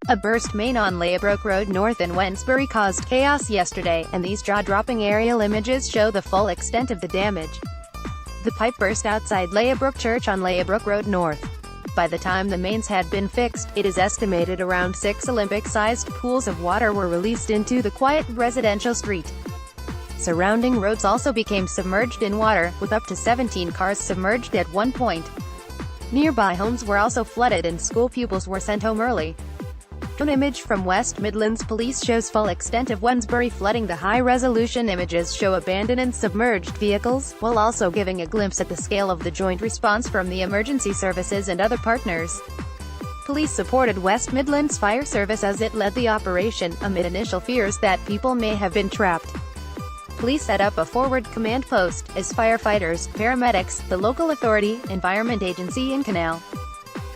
A burst main on Leabrook Road North in Wednesbury caused chaos yesterday, and these jaw-dropping aerial images show the full extent of the damage. The pipe burst outside Leabrook Church on Leabrook Road North. By the time the mains had been fixed, it is estimated around 6 Olympic-sized pools of water were released into the quiet residential street. Surrounding roads also became submerged in water, with up to 17 cars submerged at one point. Nearby homes were also flooded and school pupils were sent home early. An image from West Midlands Police shows full extent of Wednesbury flooding. The high-resolution images show abandoned and submerged vehicles, while also giving a glimpse at the scale of the joint response from the emergency services and other partners. Police supported West Midlands Fire Service as it led the operation, amid initial fears that people may have been trapped. Police set up a forward command post, as firefighters, paramedics, the local authority, Environment Agency and Canal.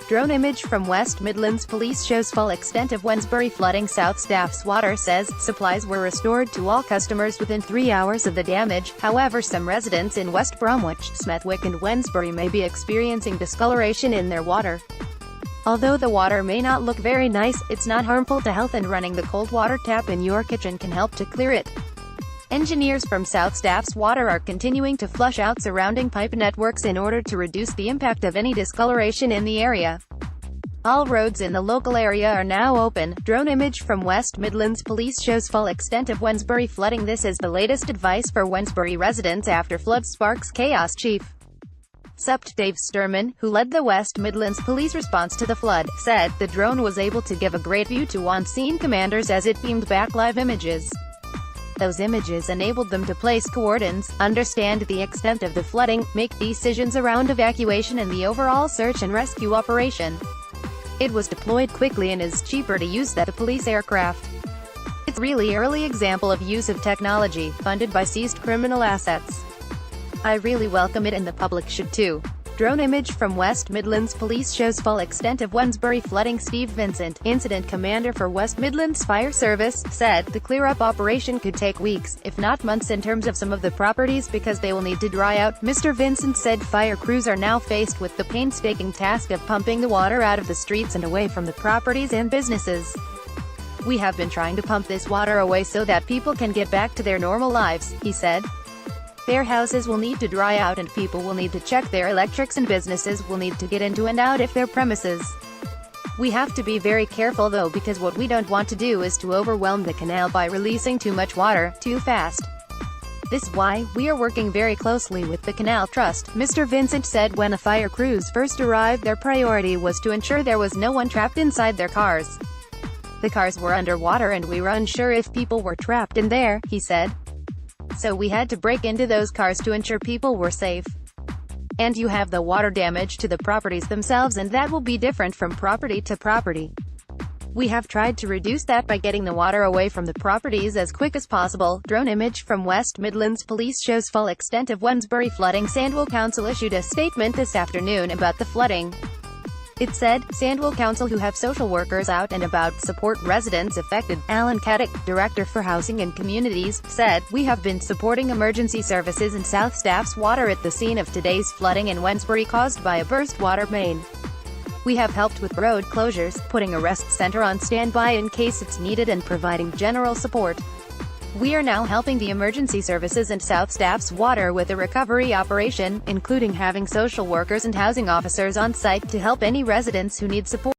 Drone image from West Midlands Police shows full extent of Wednesbury flooding. South Staff's water says supplies were restored to all customers within 3 hours of the damage. However, some residents in West Bromwich, Smethwick and Wednesbury may be experiencing discoloration in their water. Although the water may not look very nice, it's not harmful to health, and running the cold water tap in your kitchen can help to clear it. Engineers from South Staff's water are continuing to flush out surrounding pipe networks in order to reduce the impact of any discoloration in the area. All roads in the local area are now open. Drone image from West Midlands Police shows full extent of Wednesbury flooding. This is the latest advice for Wednesbury residents after flood sparks chaos. Chief Supt. Dave Sturman, who led the West Midlands Police response to the flood, said the drone was able to give a great view to on-scene commanders as it beamed back live images. Those images enabled them to place coordinates, understand the extent of the flooding, make decisions around evacuation and the overall search and rescue operation. It was deployed quickly and is cheaper to use than the police aircraft. It's a really early example of use of technology, funded by seized criminal assets. I really welcome it, and the public should too. Drone image from West Midlands Police shows full extent of Wednesbury flooding. Steve Vincent, incident commander for West Midlands Fire Service, said the clear-up operation could take weeks, if not months, in terms of some of the properties because they will need to dry out. Mr. Vincent said fire crews are now faced with the painstaking task of pumping the water out of the streets and away from the properties and businesses. We have been trying to pump this water away so that people can get back to their normal lives, he said. Their houses will need to dry out and people will need to check their electrics and businesses will need to get into and out of their premises. We have to be very careful though, because what we don't want to do is to overwhelm the canal by releasing too much water, too fast. This is why we are working very closely with the Canal Trust, Mr. Vincent said. When the fire crews first arrived, their priority was to ensure there was no one trapped inside their cars. The cars were underwater and we were unsure if people were trapped in there, he said. So we had to break into those cars to ensure people were safe. And you have the water damage to the properties themselves, and that will be different from property to property. We have tried to reduce that by getting the water away from the properties as quick as possible. Drone image from West Midlands Police shows full extent of Wednesbury flooding. Sandwell Council issued a statement this afternoon about the flooding. It said, Sandwell Council, who have social workers out and about, support residents affected. Alan Caddick, Director for Housing and Communities, said, we have been supporting emergency services and South Staff's water at the scene of today's flooding in Wednesbury caused by a burst water main. We have helped with road closures, putting a rest center on standby in case it's needed, and providing general support. We are now helping the emergency services and South Staff's water with a recovery operation, including having social workers and housing officers on site to help any residents who need support.